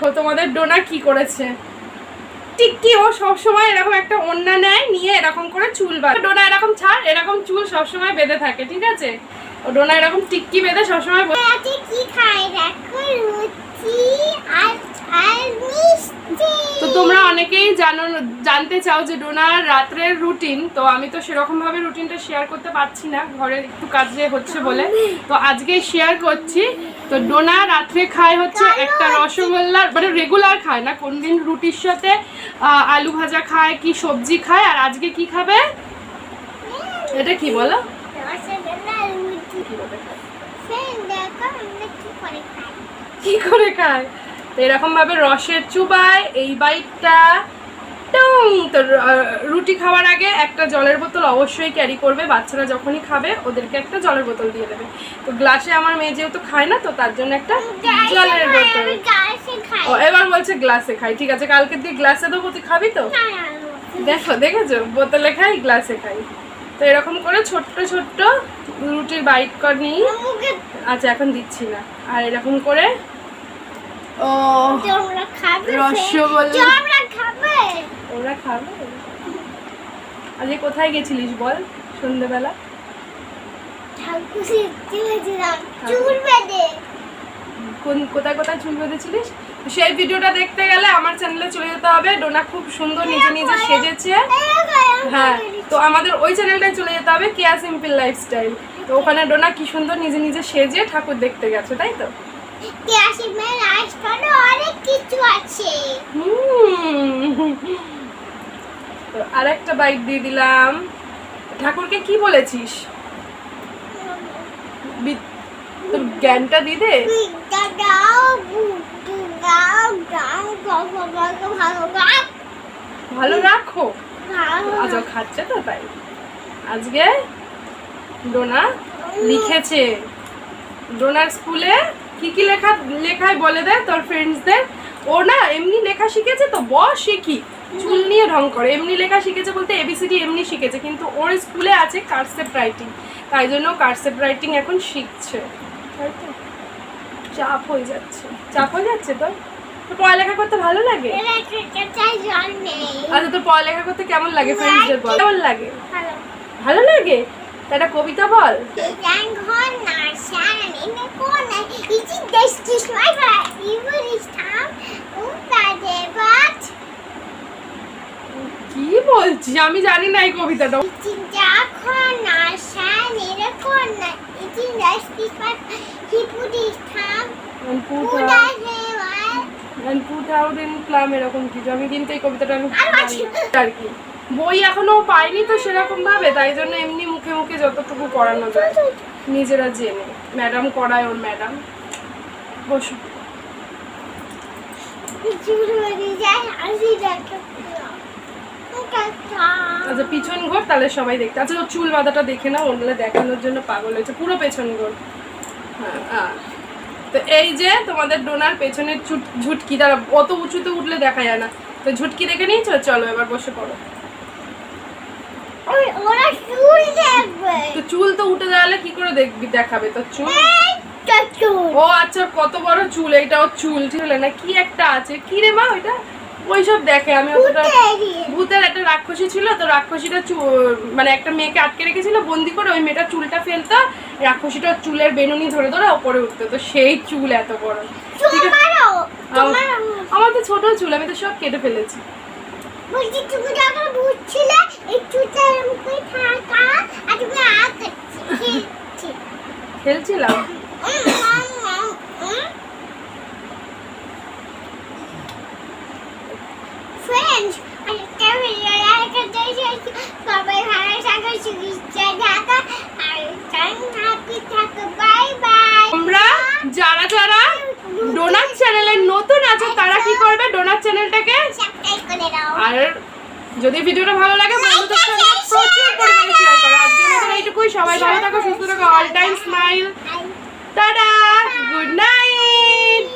দেখো তোমাদের ডোনা কি করেছে। টিক্কি ও সবসময় এরকম একটা ওড়না নেয়, নিয়ে এরকম করে চুল বাঁধে। ডোনা এরকম ছাড়, এরকম চুল সবসময় বেঁধে থাকে, ঠিক আছে? ও ডোনা এরকম টিক্কি বেঁধে সবসময় কি খায় দেখো, লুচি আর মিষ্টি। তো তোমরা অনেকেই জানতে চাও যে ডোনার রাত্রের রুটিন। তো আমি তো সেরকম ভাবে রুটিনটা শেয়ার করতে পারছি না, ঘরে একটু কাজে হচ্ছে বলে। তো আজকে শেয়ার করছি। তো ডোনা রাত্রে খায় হচ্ছে একটা রসগোল্লা, মানে রেগুলার খায় না, কোনদিন রুটির সাথে আলু ভাজা খায়, কি সবজি খায়। আর আজকে কি খাবে, এটা কি বলো? কি করে খায়? তো এরকম ভাবে রসের চুবায় এই বাইটটা। তো রুটি খাওয়ার আগে একটা জলের বোতল অবশ্যই ক্যারি করবে, বাচ্চারা যখনই খাবে ওদেরকে একটা জলের বোতল দিয়ে দেবে। তো গ্লাসে আমার মেয়ে যেহেতু খায় না, তো তার জন্য একটা জলের বোতল। ও এবার বলছে গ্লাসে খাই, ঠিক আছে, কালকে দিয়ে গ্লাসে দেবো, তুই খাবি তো? দেখো, দেখেছো, বোতলে খাই, গ্লাসে খাই। তো এরকম করে ছোট্ট ছোট্ট রুটির বাইট কর নিই। আচ্ছা এখন দিচ্ছি না। আর এরকম করে ও রসগোল্লা ওরা খাবে। আজকে কোথায় গেছিলিস বল সন্ধ্যেবেলা? কোথায় কোথায় চুল বেঁধেছিলিস? সেই ভিডিওটা দেখতে গেলে আমার চ্যানেলে চলে যেতে হবে। ডোনা খুব সুন্দর নিজে নিজে সেজেছে। হ্যাঁ, তো আমাদের ওই চ্যানেলটায় চলে যেতে হবে, কেয়া সিম্পল লাইফস্টাইল। তো ওখানে ডোনা কি সুন্দর নিজে নিজে সেজে ঠাকুর দেখতে গেছে, তাই তো? অনেক কিছু আছে। আর একটা বাইট দিয়ে দিলাম। ঠাকুরকে কি বলেছিস? তোর জ্ঞানটা দি দে। ভালো রাখো। আজ খাচ্ছে তো, তাই আজকে ডোনা লিখেছে। ডোনার স্কুলে কি কি লেখায় বলে দেয় তোর ফ্রেন্ডসদের। ও না এমনি লেখা শিখেছে, তো বস শিখি চুল নিয়ে ঢং করে। এমনি লেখা শিখেছে বলতে এবিসিডি এমনি শিখেছে, কিন্তু ওর স্কুলে আছে কার্সেপ রাইটিং, তাই জন্য কার্সেপ রাইটিং এখন শিখছে। তাই তো চাপ হয়ে যাচ্ছে তো পড়ালেখা করতে ভালো লাগে? আচ্ছা, তোর পড়ালেখা করতে কেমন লাগে? ফ্রেন্ডসদের বল কেমন লাগে? ভালো লাগে। একটা কবিতা বল। কি বলছিস? আমি জানি না এই কবিতাটা। এরকম কিছু আমি কিন্তু এই কবিতাটা আমি আর কি বই এখনো পাইনি তো সেরকম ভাবে, তাই জন্য এমনি মুখে মুখে যতটুকু পড়ানো যায় নিজেরা জেনে। ম্যাডাম করায়, ওর ম্যাডাম। বসো। আচ্ছা পিছন ঘোর, তাহলে সবাই দেখতে। আচ্ছা তোর চুল বাঁধাটা দেখে নাও, ওগুলো দেখানোর জন্য পাগল হয়েছে। পুরো পেছন ঘোর। হ্যাঁ, তো এই যে তোমাদের ডোনার পেছনের ঝুটকি, তারা অত উঁচুতে উঠলে দেখা যায় না, তো ঝুটকি দেখে নিয়েছো। চলো এবার বসে পড়ো। তো চুল তো উঠে দাঁড়ালে কি করে দেখবি, দেখাবে তোর চুল? ও আচ্ছা, কত বড় চুল, এইটা ওর চুল, ঠিক না? কি একটা আছে, কি রে মা ওইটা? ওইসব দেখে। আমি অতটা, ভূতের একটা রাক্ষসী ছিল, তো রাক্ষসীটা মানে একটা মেয়েকে আটকে রেখেছিল বন্দি করে, ওই মেয়েটা চুলটা ফেলতো, রাক্ষসীটা চুলের বেনুনি ধরে ধরে ওপরে উঠতো, তো সেই চুল এত বড়। ঠিক আছে, আমার তো ছোট চুল, আমি তো সব কেটে ফেলেছি। খেলছিলাম। তোমরা যারা যারা ডোনাট চ্যানেলের নতুন আছো তারা কি করবে, ডোনাট চ্যানেলটাকে আর যদি ভিডিওটা ভালো লাগে বন্ধুদের সঙ্গে প্রচুর পরিমাণে শেয়ার করো। আজকের মতো এইটুকুই। সবাই ভালো থাকো, সুস্থ থাকো, all time smile. Tata, good night.